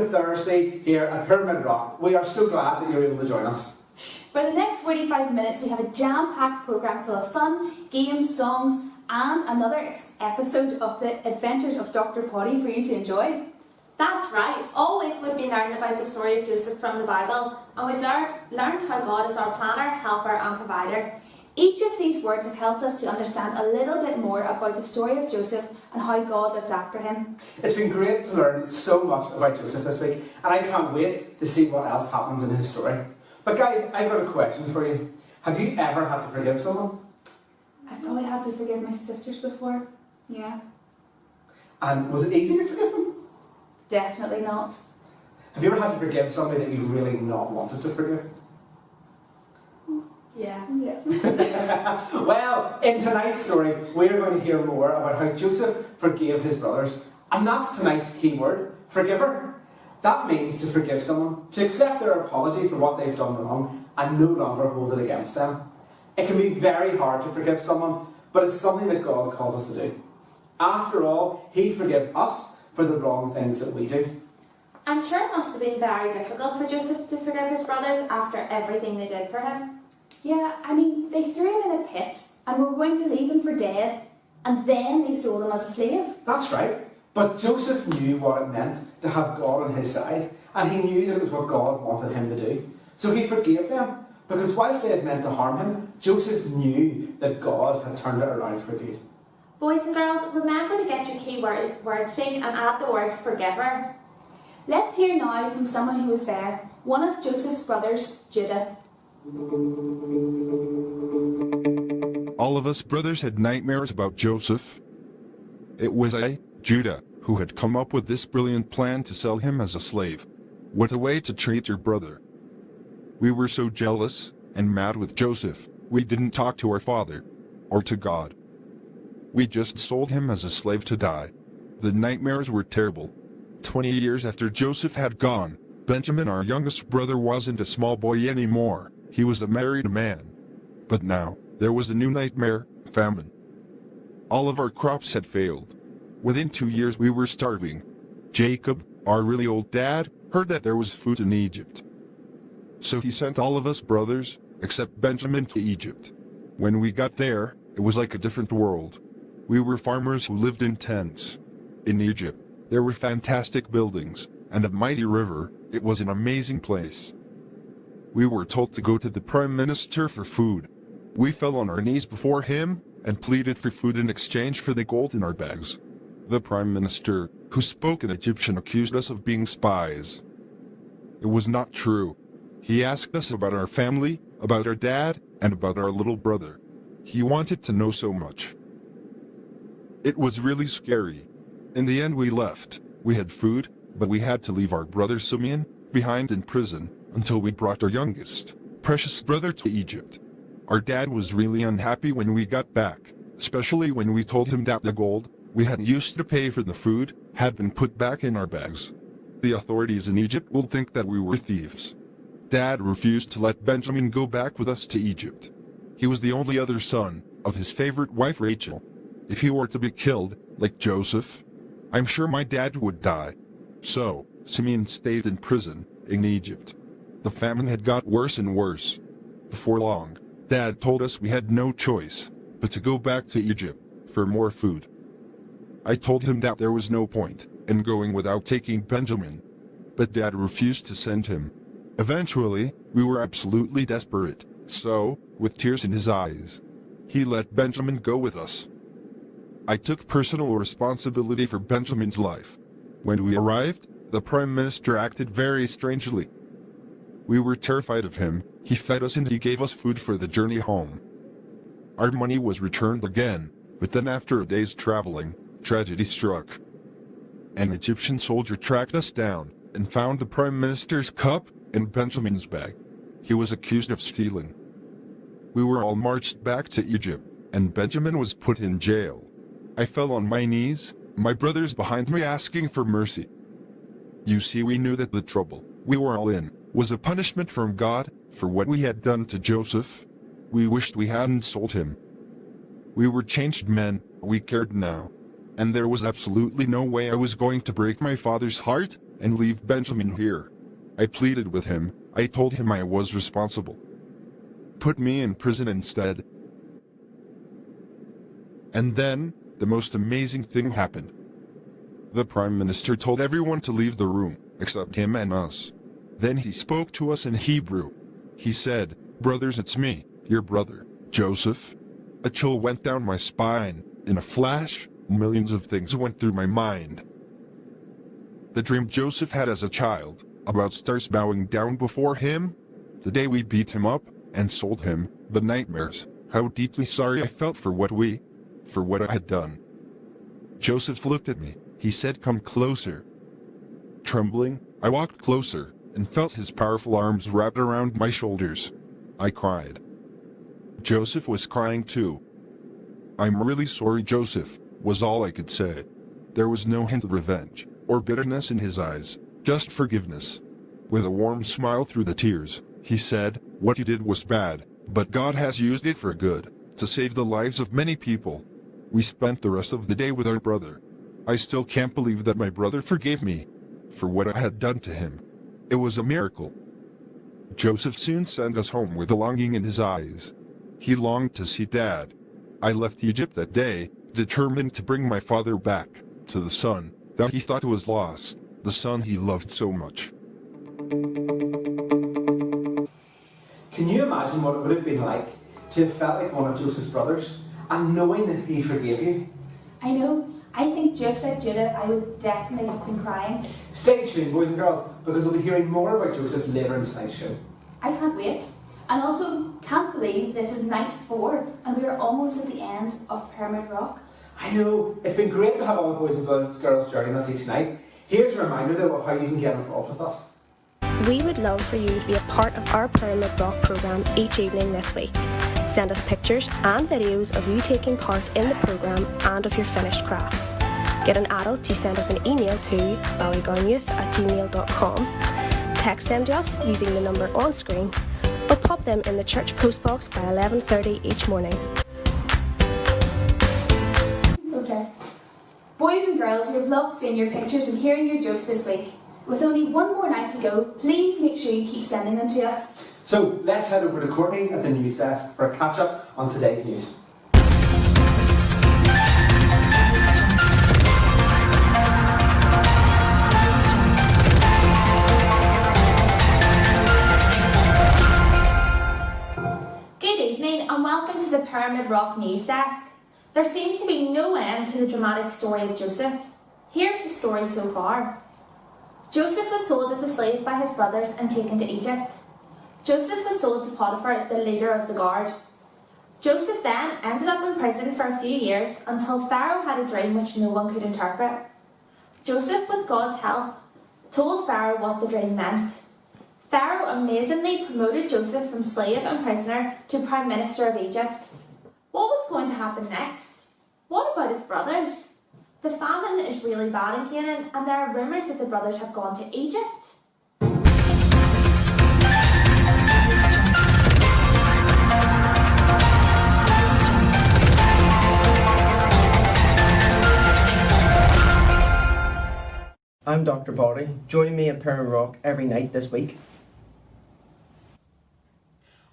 Thursday here at Pyramid Rock. We are so glad that you're able to join us. For the next 45 minutes, we have a jam-packed programme full of fun, games, songs, and another episode of the Adventures of Dr. Potty for you to enjoy. That's right. All week we've been learning about the story of Joseph from the Bible, and we've learned how God is our planner, helper, and provider. Each of these words have helped us to understand a little bit more about the story of Joseph and how God looked after him. It's been great to learn so much about Joseph this week, and I can't wait to see what else happens in his story. But guys, I've got a question for you. Have you ever had to forgive someone? I've probably had to forgive my sisters before, yeah. And was it easy to forgive them? Definitely not. Have you ever had to forgive somebody that you really not wanted to forgive? Yeah. Well, in tonight's story, we're going to hear more about how Joseph forgave his brothers. And that's tonight's key word, forgiver. That means to forgive someone, to accept their apology for what they've done wrong and no longer hold it against them. It can be very hard to forgive someone, but it's something that God calls us to do. After all, He forgives us for the wrong things that we do. I'm sure it must have been very difficult for Joseph to forgive his brothers after everything they did for him. Yeah, I mean, they threw him in a pit and were going to leave him for dead, and then they sold him as a slave. That's right. But Joseph knew what it meant to have God on his side, and he knew that it was what God wanted him to do. So he forgave them, because whilst they had meant to harm him, Joseph knew that God had turned it around for good. Boys and girls, remember to get your key word sheet and add the word forgiver. Let's hear now from someone who was there, one of Joseph's brothers, Judah. All of us brothers had nightmares about Joseph. It was I, Judah, who had come up with this brilliant plan to sell him as a slave. What a way to treat your brother. We were so jealous and mad with Joseph, we didn't talk to our father or to God. We just sold him as a slave to die. The nightmares were terrible. 20 years after Joseph had gone, Benjamin, our youngest brother, wasn't a small boy anymore. He was a married man. But now, there was a new nightmare, famine. All of our crops had failed. Within 2 years we were starving. Jacob, our really old dad, heard that there was food in Egypt. So he sent all of us brothers, except Benjamin, to Egypt. When we got there, it was like a different world. We were farmers who lived in tents. In Egypt, there were fantastic buildings, and a mighty river. It was an amazing place. We were told to go to the Prime Minister for food. We fell on our knees before him, and pleaded for food in exchange for the gold in our bags. The Prime Minister, who spoke in Egyptian, accused us of being spies. It was not true. He asked us about our family, about our dad, and about our little brother. He wanted to know so much. It was really scary. In the end we left. We had food, but we had to leave our brother Simeon behind in prison until we brought our youngest, precious brother to Egypt. Our dad was really unhappy when we got back, especially when we told him that the gold we had used to pay for the food had been put back in our bags. The authorities in Egypt will think that we were thieves. Dad refused to let Benjamin go back with us to Egypt. He was the only other son of his favorite wife Rachel. If he were to be killed, like Joseph, I'm sure my dad would die. So, Simeon stayed in prison in Egypt. The famine had got worse and worse. Before long, Dad told us we had no choice but to go back to Egypt for more food. I told him that there was no point in going without taking Benjamin, but Dad refused to send him. Eventually, we were absolutely desperate, so, with tears in his eyes, he let Benjamin go with us. I took personal responsibility for Benjamin's life. When we arrived, the Prime Minister acted very strangely. We were terrified of him. He fed us and he gave us food for the journey home. Our money was returned again, but then after a day's traveling, tragedy struck. An Egyptian soldier tracked us down and found the Prime Minister's cup in Benjamin's bag. He was accused of stealing. We were all marched back to Egypt, and Benjamin was put in jail. I fell on my knees, my brothers behind me asking for mercy. You see, we knew that the trouble we were all in was a punishment from God for what we had done to Joseph. We wished we hadn't sold him. We were changed men, we cared now. And there was absolutely no way I was going to break my father's heart and leave Benjamin here. I pleaded with him. I told him I was responsible. Put me in prison instead. And then, the most amazing thing happened. The Prime Minister told everyone to leave the room, except him and us. Then he spoke to us in Hebrew. He said, "Brothers, it's me, your brother, Joseph." A chill went down my spine. In a flash, millions of things went through my mind. The dream Joseph had as a child, about stars bowing down before him. The day we beat him up, and sold him, the nightmares, how deeply sorry I felt for what I had done. Joseph looked at me. He said, "Come closer." Trembling, I walked closer, and felt his powerful arms wrapped around my shoulders. I cried. Joseph was crying too. "I'm really sorry, Joseph," was all I could say. There was no hint of revenge, or bitterness in his eyes, just forgiveness. With a warm smile through the tears, he said, "What you did was bad, but God has used it for good, to save the lives of many people." We spent the rest of the day with our brother. I still can't believe that my brother forgave me for what I had done to him. It was a miracle. Joseph soon sent us home with a longing in his eyes. He longed to see Dad. I left Egypt that day, determined to bring my father back to the son that he thought was lost, the son he loved so much. Can you imagine what it would have been like to have felt like one of Joseph's brothers and knowing that he forgave you? I know. I think just like Judah, I would definitely have been crying. Stay tuned, boys and girls, because we'll be hearing more about Joseph later in tonight's show. I can't wait. And also, can't believe this is night 4 and we are almost at the end of Pyramid Rock. I know, it's been great to have all the boys and girls joining us each night. Here's a reminder though of how you can get involved with us. We would love for you to be a part of our Pyramid Rock programme each evening this week. Send us pictures and videos of you taking part in the programme and of your finished crafts. Get an adult to send us an email to ballygowneyouth@gmail.com. Text them to us using the number on screen, or pop them in the church postbox by 11:30 each morning. Okay. Boys and girls, we've loved seeing your pictures and hearing your jokes this week. With only one more night to go, please make sure you keep sending them to us. So let's head over to Courtney at the news desk for a catch up on today's news. Good evening and welcome to the Pyramid Rock News Desk. There seems to be no end to the dramatic story of Joseph. Here's the story so far. Joseph was sold as a slave by his brothers and taken to Egypt. Joseph was sold to Potiphar, the leader of the guard. Joseph then ended up in prison for a few years until Pharaoh had a dream which no one could interpret. Joseph, with God's help, told Pharaoh what the dream meant. Pharaoh amazingly promoted Joseph from slave and prisoner to Prime Minister of Egypt. What was going to happen next? What about his brothers? The famine is really bad in Canaan, and there are rumours that the brothers have gone to Egypt. I'm Dr. Body. Join me at Pyramid Rock every night this week.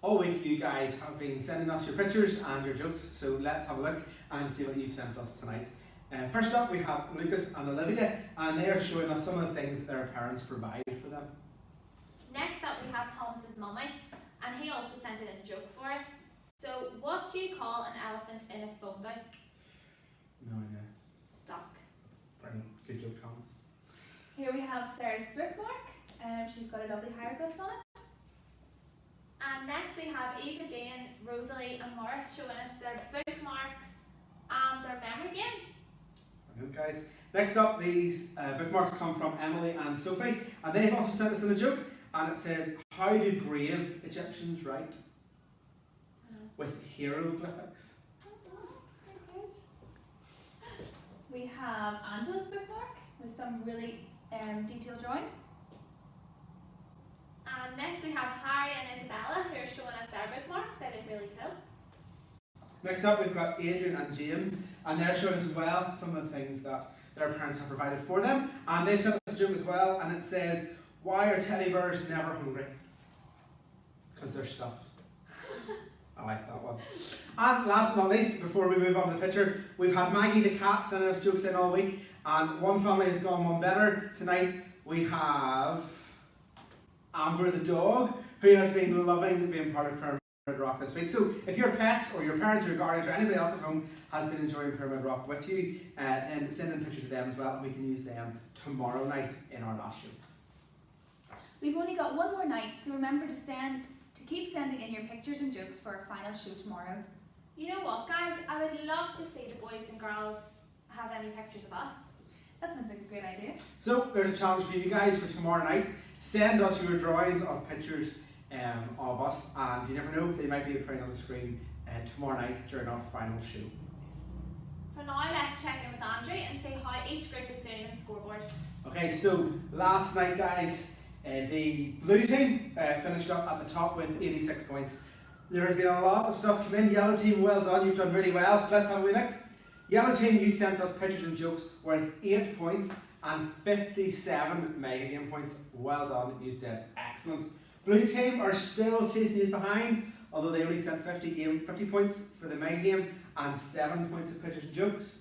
All week you guys have been sending us your pictures and your jokes, so let's have a look and see what you've sent us tonight. First up we have Lucas and Olivia, and they are showing us some of the things their parents provide for them. Next up we have Thomas's mummy, and he also sent in a joke for us. So, what do you call an elephant in a phone booth? No idea. Stuck. Brilliant. Good joke, Thomas. Here we have Sarah's bookmark. She's got a lovely hieroglyphs on it. And next we have Eva, Jane, Rosalie and Morris showing us their bookmarks and their memory game. Brilliant, guys. Next up, these bookmarks come from Emily and Sophie, and they've also sent us in a joke, and it says, "How do brave Egyptians write?" With hieroglyphics. We have Angela's bookmark with some really detailed drawings. And next we have Harry and Isabella who are showing us their bookmarks. They look really cool. Next up, we've got Adrian and James, and they're showing us as well some of the things that their parents have provided for them. And they've sent us a joke as well, and it says, "Why are teddy bears never hungry?" Because they're stuffed. I like that one. And last but not least, before we move on to the picture, we've had Maggie the cat sending us jokes in all week, and one family has gone one better. Tonight we have Amber the dog, who has been loving being part of Pyramid Rock this week. So if your pets or your parents or your guardians or anybody else at home has been enjoying Pyramid Rock with you, then send in pictures of them as well, and we can use them tomorrow night in our last show. We've only got one more night, so remember to keep sending in your pictures and jokes for our final show tomorrow. You know what, guys? I would love to see the boys and girls have any pictures of us. That sounds like a great idea. So there's a challenge for you guys for tomorrow night. Send us your drawings of pictures of us, and you never know, they might be appearing on the screen tomorrow night during our final show. For now, let's check in with Andrew and see how each group is doing in the scoreboard. Okay, so last night, guys, the blue team finished up at the top with 86 points. There has been a lot of stuff come in. Yellow team, well done, you've done really well, so let's have a wee look. Yellow team, you sent us pictures and jokes worth 8 points and 57 mega game points. Well done, you did excellent. Blue team are still chasing you behind, although they only sent 50 points for the mega game and 7 points of pictures and jokes.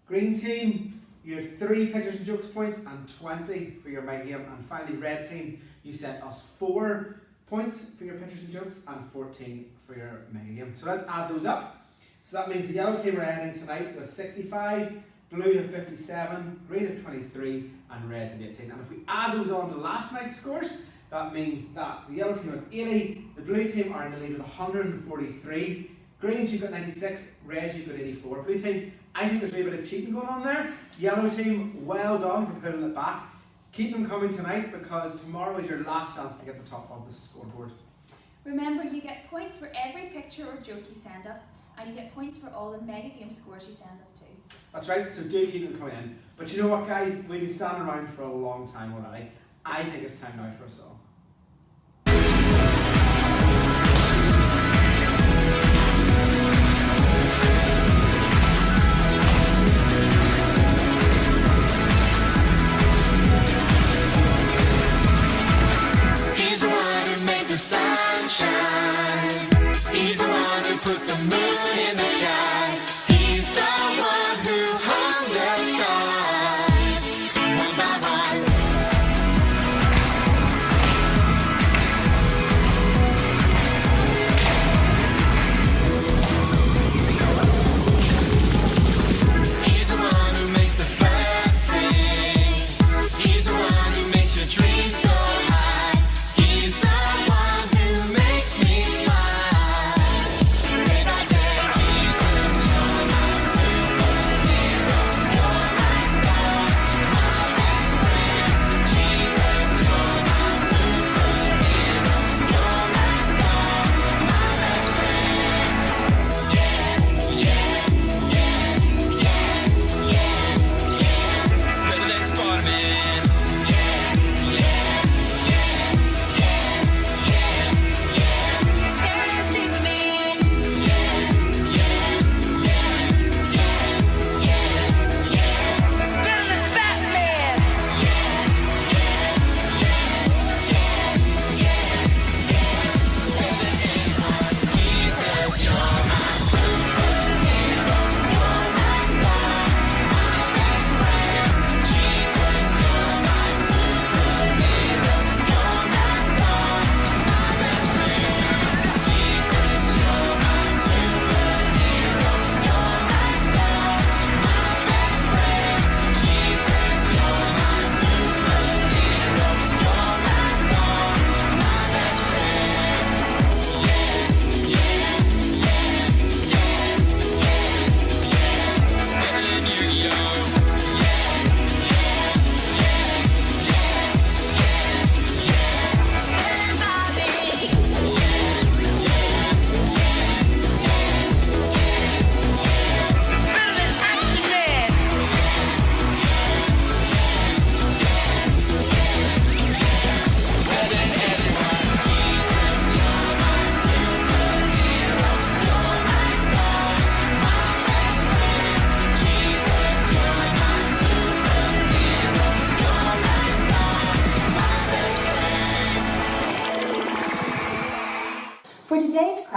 Green team, you had 3 pictures and jokes points and 20 for your mega game. And finally, red team, you sent us 4 points for your pictures and jokes and 14 for your mega game. So let's add those up. So that means the yellow team are heading tonight with 65, blue have 57, green have 23, and red have 18. And if we add those on to last night's scores, that means that the yellow team have 80, the blue team are in the lead with 143, greens you've got 96, reds you've got 84. Blue team, I think there's a wee bit of cheating going on there. Yellow team, well done for pulling it back. Keep them coming tonight, because tomorrow is your last chance to get the top of the scoreboard. Remember, you get points for every picture or joke you send us, and you get points for all the mega game scores you send us too. That's right, so do keep them coming in. But you know what, guys? We've been standing around for a long time already. I think it's time now for a song. He's the one who makes the sun shine. He's the one who puts the moon in the sky. He's the one who hung the stars one by one.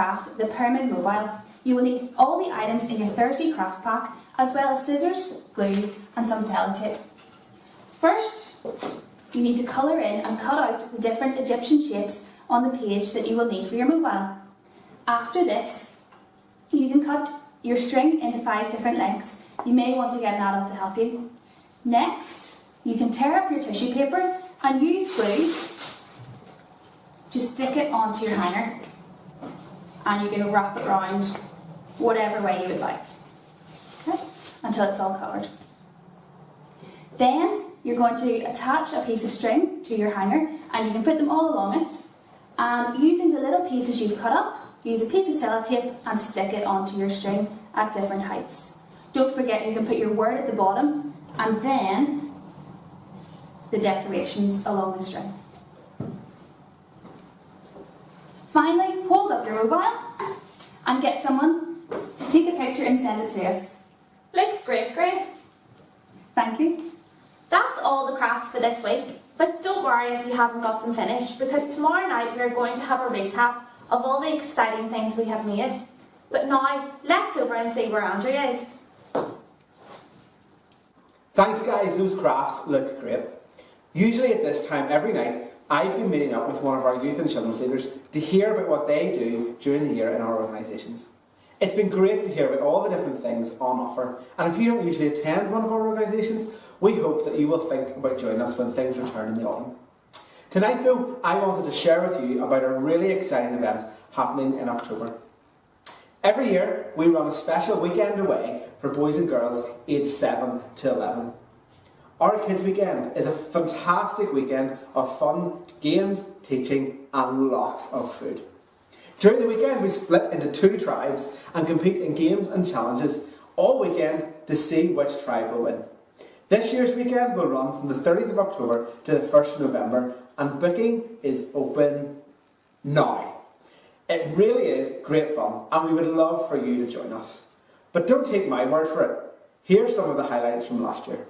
craft the Pyramid Mobile, you will need all the items in your Thursday craft pack, as well as scissors, glue and some sellotape. First, you need to colour in and cut out the different Egyptian shapes on the page that you will need for your mobile. After this, you can cut your string into 5 different lengths. You may want to get an adult to help you. Next, you can tear up your tissue paper and use glue to stick it onto your hanger. And you can wrap it around whatever way you would like, okay, until it's all covered. Then you're going to attach a piece of string to your hanger, and you can put them all along it. And using the little pieces you've cut up, use a piece of sellotape and stick it onto your string at different heights. Don't forget you can put your word at the bottom and then the decorations along the string. Finally, hold up your mobile and get someone to take a picture and send it to us. Looks great, Grace. Thank you. That's all the crafts for this week, but don't worry if you haven't got them finished, because tomorrow night we're going to have a recap of all the exciting things we have made. But now, let's over and see where Andrew is. Thanks guys, those crafts look great. Usually at this time every night, I've been meeting up with one of our youth and children's leaders to hear about what they do during the year in our organisations. It's been great to hear about all the different things on offer, and if you don't usually attend one of our organisations, we hope that you will think about joining us when things return in the autumn. Tonight though, I wanted to share with you about a really exciting event happening in October. Every year, we run a special weekend away for boys and girls aged 7 to 11. Our Kids Weekend is a fantastic weekend of fun, games, teaching and lots of food. During the weekend we split into 2 tribes and compete in games and challenges all weekend to see which tribe will win. This year's weekend will run from the 30th of October to the 1st of November and booking is open now. It really is great fun and we would love for you to join us. But don't take my word for it. Here's some of the highlights from last year.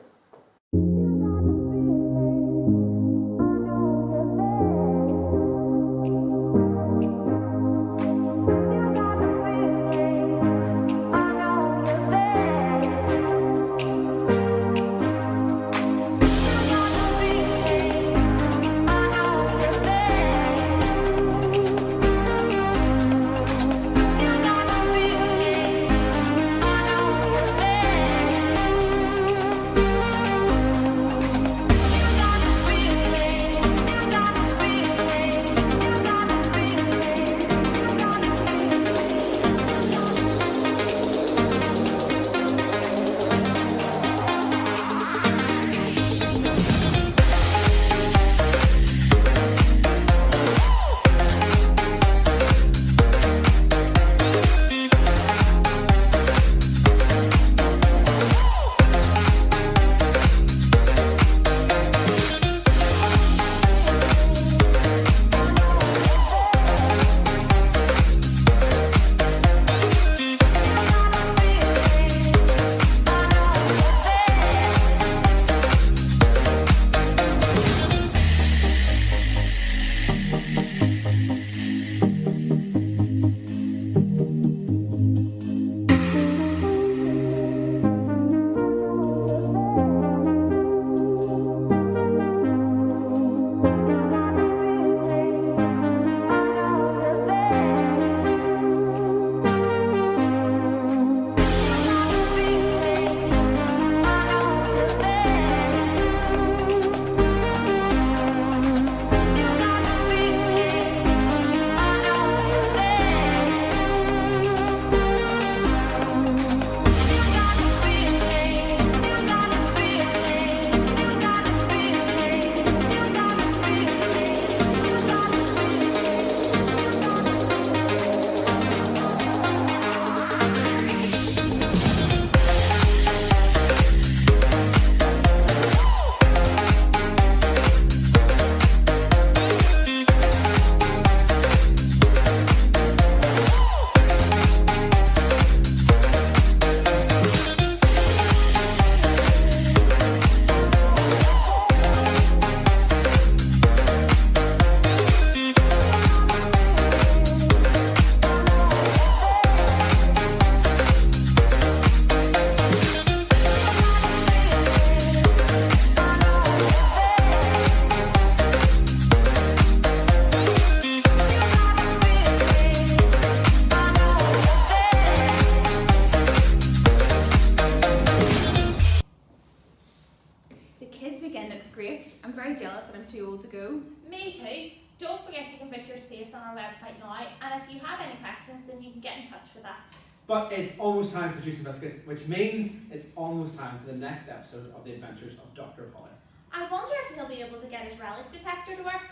else that I'm too old to go. Me too. Don't forget you can book your space on our website now, and if you have any questions, then you can get in touch with us. But it's almost time for Juice and Biscuits, which means it's almost time for the next episode of The Adventures of Dr. Polly. I wonder if he'll be able to get his relic detector to work.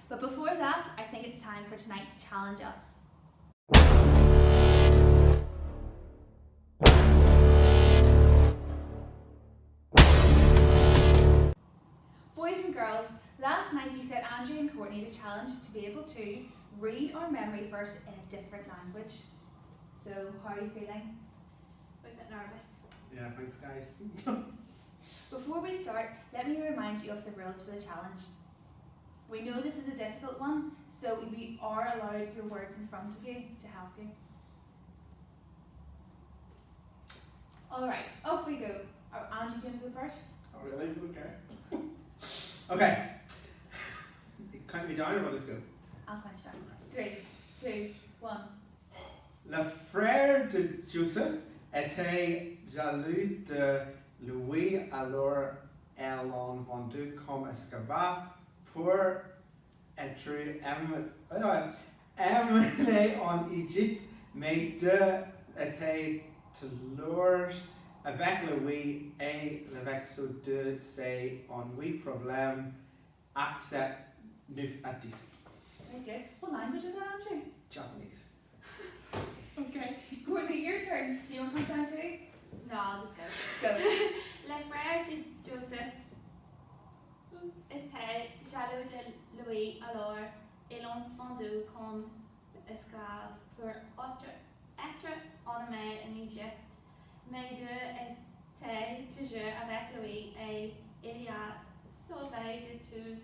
But before that, I think it's time for tonight's Challenge Us. Boys and girls, last night you set Andrew and Courtney the challenge to be able to read our memory verse in a different language. So, how are you feeling? I'm a bit nervous. Yeah, thanks guys. Before we start, let me remind you of the rules for the challenge. We know this is a difficult one, so you are allowed your words in front of you to help you. Alright, off we go. Andrew, do you want to go first? Oh really? Okay. Okay. Count me down or what is go? I'll finish that. 3, 2, 1. Le frère de Joseph était jaloux de Louis, alors elle en vendu comme esclave pour être emmené en Égypte, mais deux étaient toujours avec Louis et avec ceux de ses ennuis problèmes accept 9 à 10. Very good. What language is that, Andrew? Japanese. Okay. Courtney, your turn. Do you want to count down too? No, I'll just go. Go. Le frère de Joseph était jaloux de Louis, alors ils l'ont vendu comme esclave pour être emmené en Égypte. Mais deux étaient toujours avec lui et il y a sauvé de tous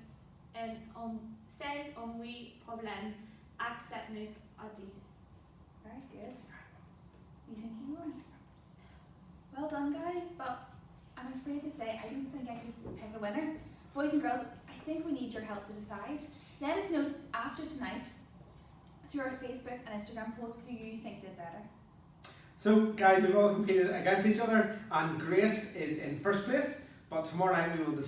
ses ennuis problèmes, accept 9 à 10. Very good. You think you won? Well done, guys, but I'm afraid to say I don't think I could pick a winner. Boys and girls, I think we need your help to decide. Let us know after tonight through our Facebook and Instagram posts who you think did better. So guys, we've all competed against each other and Grace is in first place, but tomorrow night we will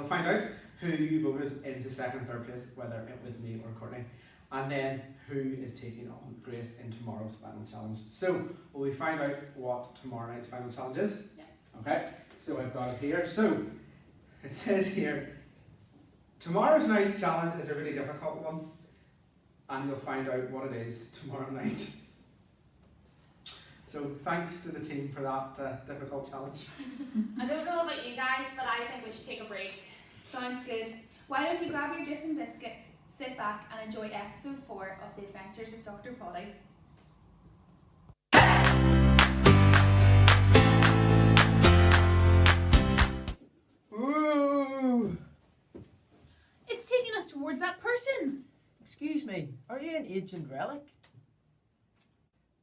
find out who voted into second and third place, whether it was me or Courtney, and then who is taking on Grace in tomorrow's final challenge. So will we find out what tomorrow night's final challenge is? Yeah. Okay, so I've got it here. So it says here, tomorrow's night's challenge is a really difficult one, and you'll find out what it is tomorrow night. So thanks to the team for that difficult challenge. I don't know about you guys, but I think we should take a break. Sounds good. Why don't you grab your juice and biscuits, sit back and enjoy episode 4 of The Adventures of Dr. Polly. Ooh! It's taking us towards that person. Excuse me, are you an ancient relic?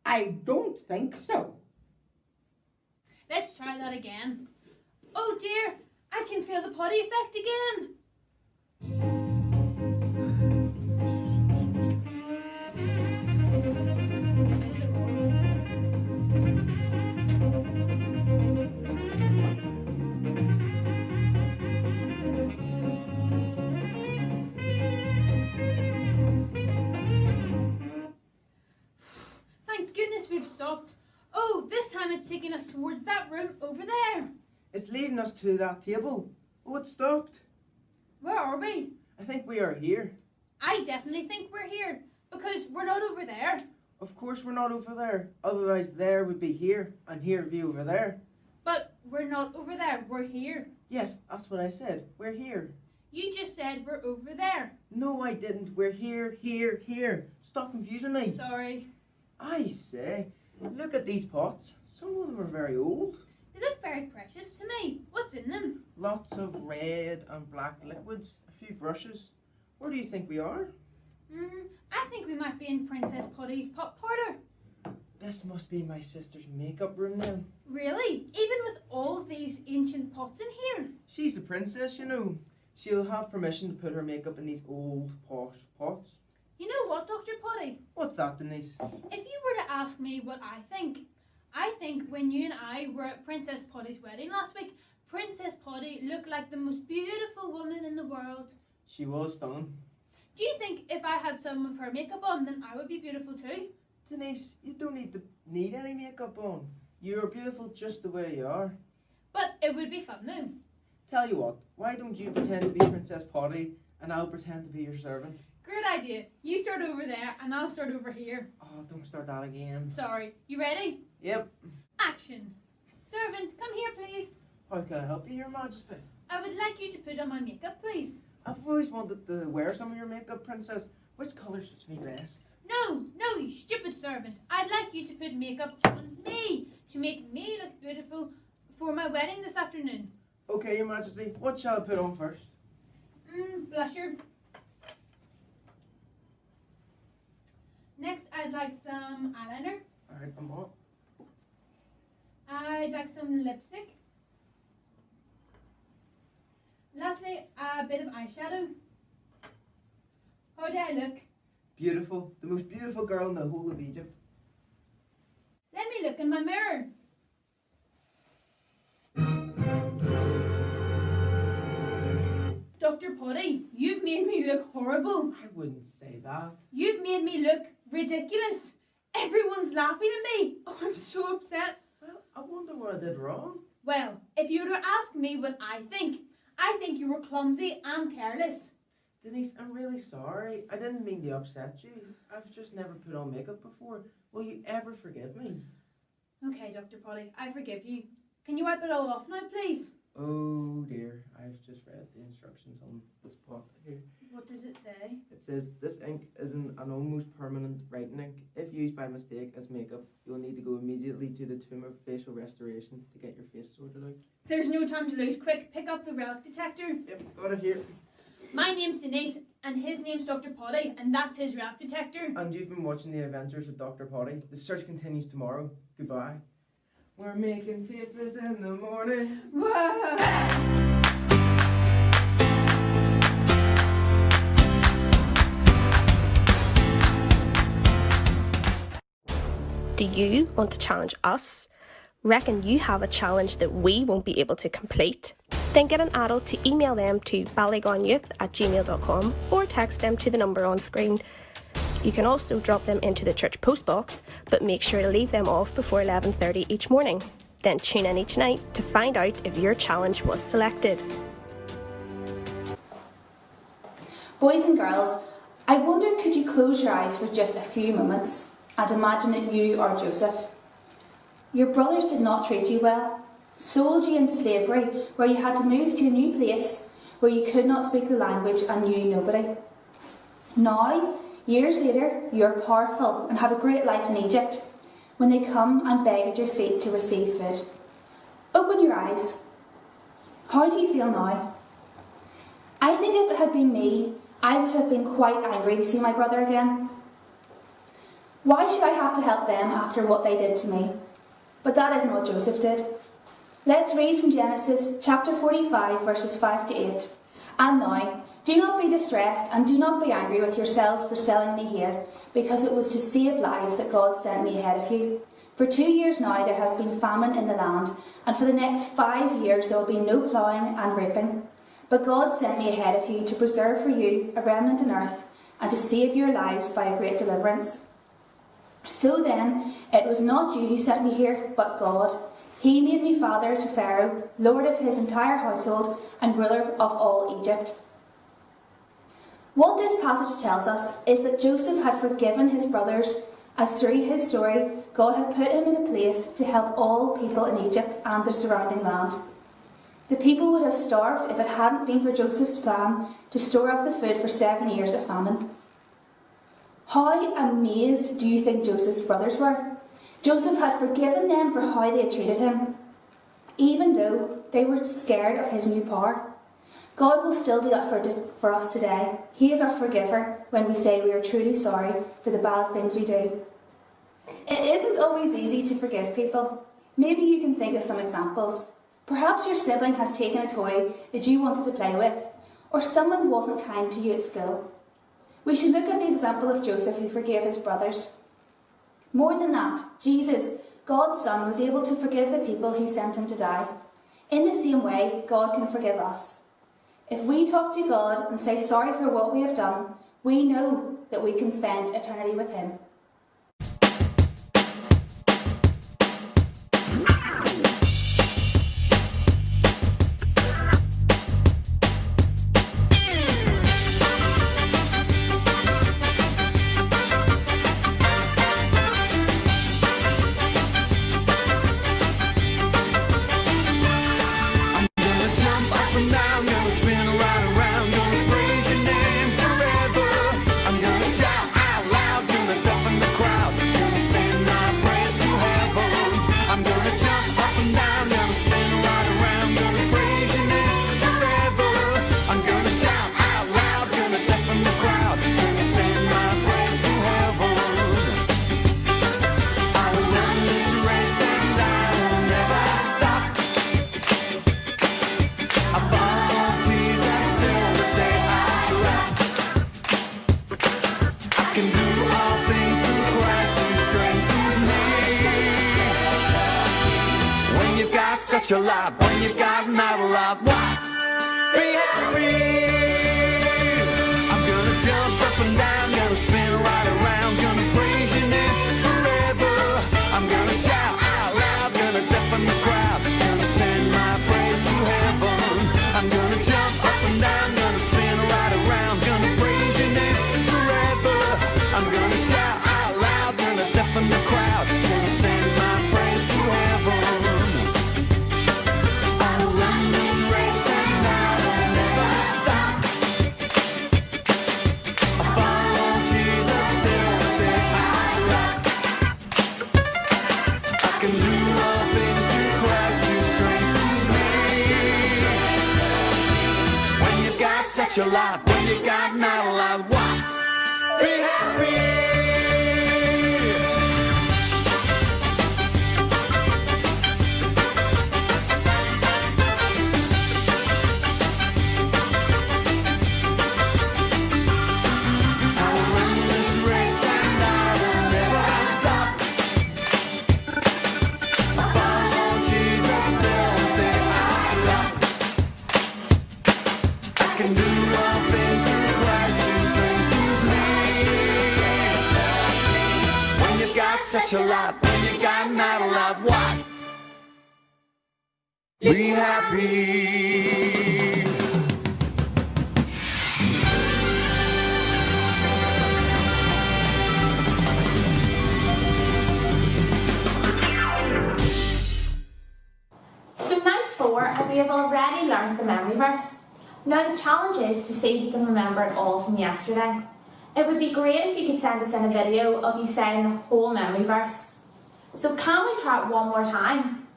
I don't think so. Let's try that again. Oh dear, I can feel the potty effect again. Thank goodness we've stopped. Oh, this time it's taking us towards that room over there. It's leading us to that table. Oh, it stopped. Where are we? I think we are here. I definitely think we're here, because we're not over there. Of course we're not over there. Otherwise there would be here, and here would be over there. But we're not over there, we're here. Yes, that's what I said. We're here. You just said we're over there. No, I didn't. We're here, here, here. Stop confusing me. Sorry. I say, look at these pots. Some of them are very old. They look very precious to me. What's in them? Lots of red and black liquids. A few brushes. Where do you think we are? I think we might be in Princess Potty's pot parlour. This must be my sister's makeup room then. Really? Even with all these ancient pots in here? She's the princess, you know. She'll have permission to put her makeup in these old posh pots. You know what, Dr. Potty? What's that, Denise? If you were to ask me what I think when you and I were at Princess Potty's wedding last week, Princess Potty looked like the most beautiful woman in the world. She was stunning. Do you think if I had some of her makeup on, then I would be beautiful too? Denise, you don't need any makeup on. You're beautiful just the way you are. But it would be fun though. Tell you what, why don't you pretend to be Princess Potty and I'll pretend to be your servant? Great idea. You start over there and I'll start over here. Oh, don't start that again. Sorry. You ready? Yep. Action. Servant, come here please. How can I help you, Your Majesty? I would like you to put on my makeup, please. I've always wanted to wear some of your makeup, Princess. Which colour suits me best? No, you stupid servant. I'd like you to put makeup on me to make me look beautiful for my wedding this afternoon. Okay, Your Majesty. What shall I put on first? Blusher. Next, I'd like some eyeliner. Alright, I'm on. I'd like some lipstick. Lastly, a bit of eyeshadow. How do I look? Beautiful. The most beautiful girl in the whole of Egypt. Let me look in my mirror. Dr. Potty, you've made me look horrible. I wouldn't say that. You've made me look ridiculous. Everyone's laughing at me. Oh, I'm so upset. Well, I wonder what I did wrong. Well, if you were to ask me what I think you were clumsy and careless. Denise, I'm really sorry. I didn't mean to upset you. I've just never put on makeup before. Will you ever forgive me? Okay, Dr. Potty, I forgive you. Can you wipe it all off now, please? Oh dear, I've just read the instructions on this pot here. What does it say? It says, this ink is an almost permanent writing ink. If used by mistake as makeup, you will need to go immediately to the Tomb of Facial Restoration to get your face sorted out. There's no time to lose. Quick, pick up the relic detector. Yep, got it here. My name's Denise, and his name's Dr. Potty, and that's his relic detector. And you've been watching The Adventures of Dr. Potty. The search continues tomorrow. Goodbye. We're making faces in the morning. Do you want to challenge us? Reckon you have a challenge that we won't be able to complete? Then get an adult to email them to ballygonyouth@gmail.com or text them to the number on screen. You can also drop them into the church postbox, but make sure to leave them off before 11:30 each morning. Then tune in each night to find out if your challenge was selected. Boys and girls, I wonder could you close your eyes for just a few moments and imagine that you are Joseph. Your brothers did not treat you well, sold you into slavery where you had to move to a new place where you could not speak the language and knew nobody. Now, years later, you're powerful and have a great life in Egypt when they come and beg at your feet to receive food. Open your eyes. How do you feel now? I think if it had been me, I would have been quite angry to see my brother again. Why should I have to help them after what they did to me? But that isn't what Joseph did. Let's read from Genesis chapter 45 verses 5 to 8. And now, do not be distressed and do not be angry with yourselves for selling me here, because it was to save lives that God sent me ahead of you. For 2 years now there has been famine in the land, and for the next 5 years there will be no ploughing and reaping. But God sent me ahead of you to preserve for you a remnant on earth, and to save your lives by a great deliverance. So then, it was not you who sent me here, but God. He made me father to Pharaoh, lord of his entire household, and ruler of all Egypt. What this passage tells us is that Joseph had forgiven his brothers, as through his story, God had put him in a place to help all people in Egypt and the surrounding land. The people would have starved if it hadn't been for Joseph's plan to store up the food for 7 years of famine. How amazed do you think Joseph's brothers were? Joseph had forgiven them for how they had treated him, even though they were scared of his new power. God will still do that for us today. He is our forgiver when we say we are truly sorry for the bad things we do. It isn't always easy to forgive people. Maybe you can think of some examples. Perhaps your sibling has taken a toy that you wanted to play with, or someone wasn't kind to you at school. We should look at the example of Joseph who forgave his brothers. More than that, Jesus, God's Son, was able to forgive the people who sent him to die. In the same way, God can forgive us. If we talk to God and say sorry for what we have done, we know that we can spend eternity with Him. Such a lot when you got not a lot. What? Be happy. I'm gonna jump up and down, gonna spin right around, gonna praise your name forever. I'm gonna shout out loud, gonna deafen the crowd, gonna send my praise to heaven. I'm gonna jump up and down, gonna spin right around, gonna praise your name forever. I'm gonna shout out loud, gonna deafen the crowd, gonna send my praise to heaven. Such a lot when you got not a lot. What? Be happy. I will run this race and I will never stop. I follow Jesus till the day I drop. I can do all things through Christ who strengthens me. When you've got such a lot, when you got not a lot, what? Be happy. So night 4, and we have already learned the memory verse. Now the challenge is to see if you can remember it all from yesterday. It would be great if you could send us in a video of you saying the whole memory verse. So can we try it one more time?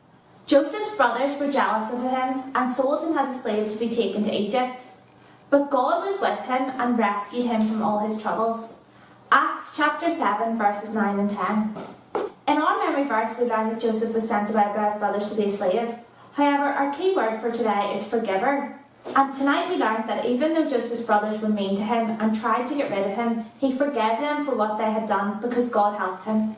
Joseph's brothers were jealous of him and sold him as a slave to be taken to Egypt. But God was with him and rescued him from all his troubles. Acts chapter 7 verses 9 and 10. In our memory verse we learn that Joseph was sent away by his brothers to be a slave. However, our key word for today is forgiver. And tonight we learned that even though Joseph's brothers were mean to him and tried to get rid of him, he forgave them for what they had done because God helped him.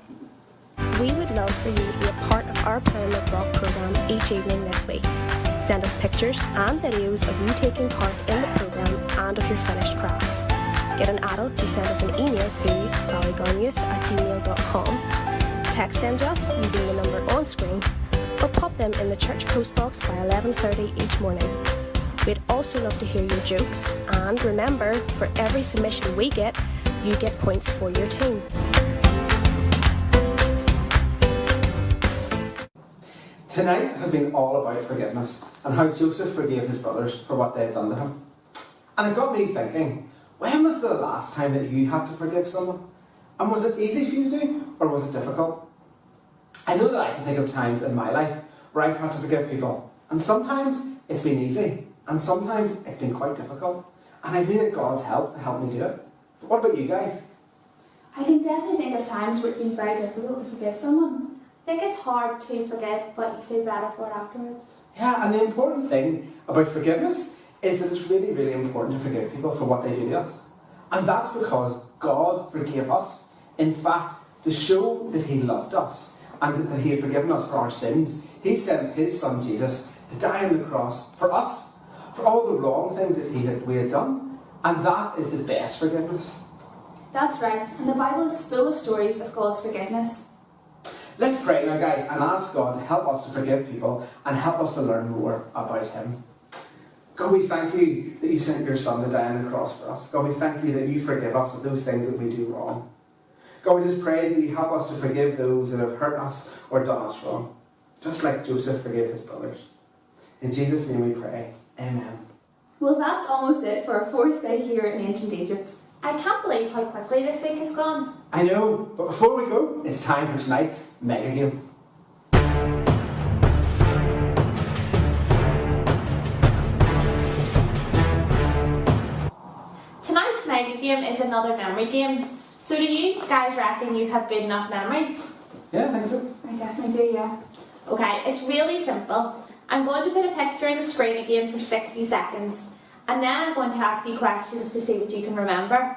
We would love for you to be a part of our Pyramid Rock programme each evening this week. Send us pictures and videos of you taking part in the programme and of your finished crafts. Get an adult to send us an email to ballygowneyouth@gmail.com. Text them to us using the number on screen or pop them in the church postbox by 11:30 each morning. We'd also love to hear your jokes, and remember, for every submission we get, you get points for your team. Tonight has been all about forgiveness and how Joseph forgave his brothers for what they had done to him. And it got me thinking, when was the last time that you had to forgive someone? And was it easy for you to do, or was it difficult? I know that I can think of times in my life where I've had to forgive people, and sometimes it's been easy, and sometimes it's been quite difficult, and I've needed God's help to help me do it. But what about you guys? I can definitely think of times where it's been very difficult to forgive someone. I think it's hard to forgive, but you feel better for it afterwards. Yeah, and the important thing about forgiveness is that it's really, really important to forgive people for what they do to us. And that's because God forgave us. In fact, to show that He loved us and that He had forgiven us for our sins, He sent His Son Jesus to die on the cross for us. for all the wrong things that we had done. And that is the best forgiveness. That's right, and the Bible is full of stories of God's forgiveness. Let's pray now, guys, and ask God to help us to forgive people and help us to learn more about Him. God, we thank you that you sent your Son to die on the cross for us. God, we thank you that you forgive us of those things that we do wrong. God, we just pray that you help us to forgive those that have hurt us or done us wrong, just like Joseph forgave his brothers. In Jesus' name we pray. Amen. Well, that's almost it for our fourth day here in ancient Egypt. I can't believe how quickly this week has gone. I know, but before we go, it's time for tonight's mega game. Tonight's mega game is another memory game. So do you guys reckon you have good enough memories? Yeah, I think so. I definitely do, yeah. Okay, it's really simple. I'm going to put a picture on the screen again for 60 seconds. And then I'm going to ask you questions to see what you can remember.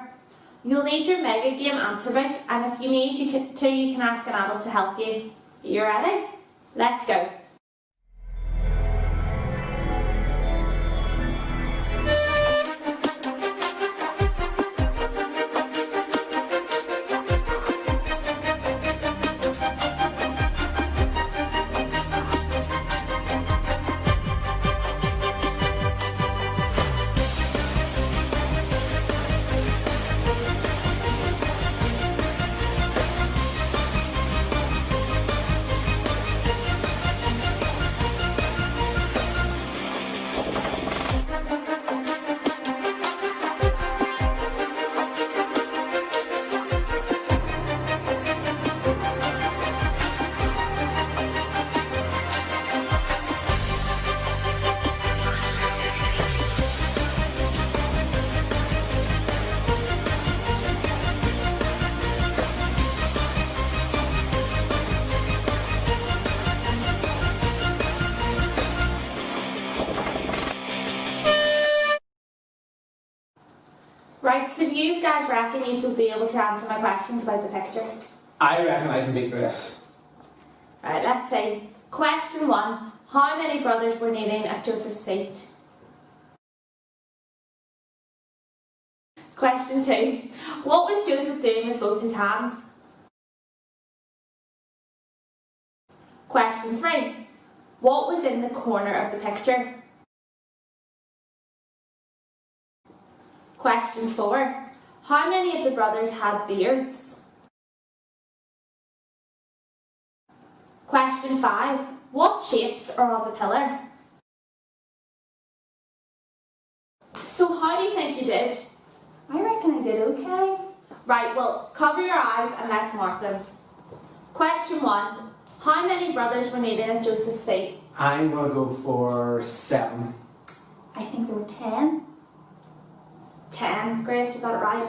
You'll need your mega game answer book, and if you need you can ask an adult to help you. You ready? Let's go. Right, so you guys reckon you will be able to answer my questions about the picture? I reckon I can beat Grace. Right, let's see. Question 1. How many brothers were kneeling at Joseph's feet? Question 2. What was Joseph doing with both his hands? Question 3. What was in the corner of the picture? Question 4. How many of the brothers had beards? Question 5. What shapes are on the pillar? So how do you think you did? I reckon I did okay. Right, well, cover your eyes and let's mark them. Question 1. How many brothers were kneeling at Joseph's feet? I'm going to go for 7. I think there were 10. 10. Grace, you got it right.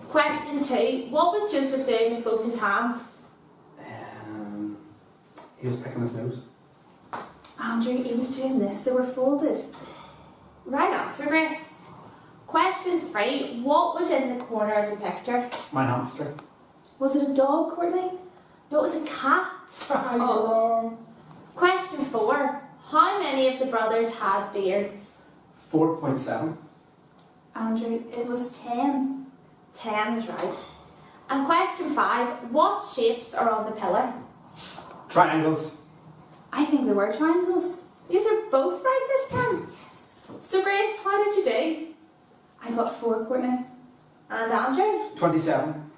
Question 2. What was Joseph doing with both his hands? He was picking his nose. Andrew, he was doing this. They were folded. Right answer, Grace. Question 3. What was in the corner of the picture? My hamster. Was it a dog, Courtney? No, it was a cat. You're wrong. Question 4. How many of the brothers had beards? 4.7. Andrew, it was 10. 10 is right. And question 5. What shapes are on the pillar? Triangles. I think there were triangles. These are both right this time. So Grace, how did you do? I got 4, Courtney. And Andrew? 27.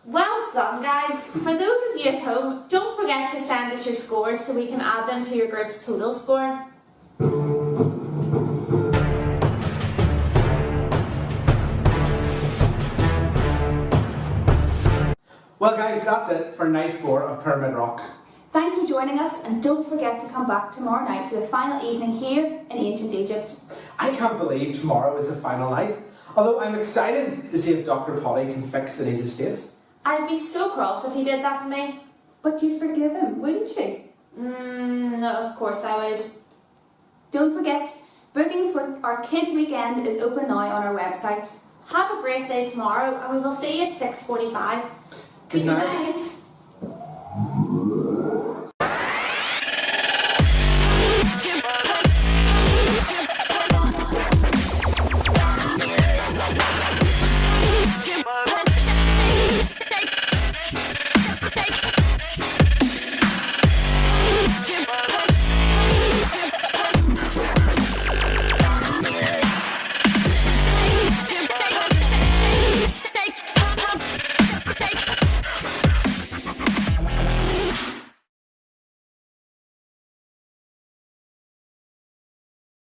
Well done, guys. For those of you at home, don't forget to send us your scores so we can add them to your group's total score. Well, guys, that's it for night 4 of Pyramid Rock. Thanks for joining us, and don't forget to come back tomorrow night for the final evening here in ancient Egypt. I can't believe tomorrow is the final night, although I'm excited to see if Dr. Polly can fix Denise's face. I'd be so cross if he did that to me. But you'd forgive him, wouldn't you? No, of course I would. Don't forget, booking for our kids' weekend is open now on our website. Have a great day tomorrow, and we will see you at 6:45. Good night.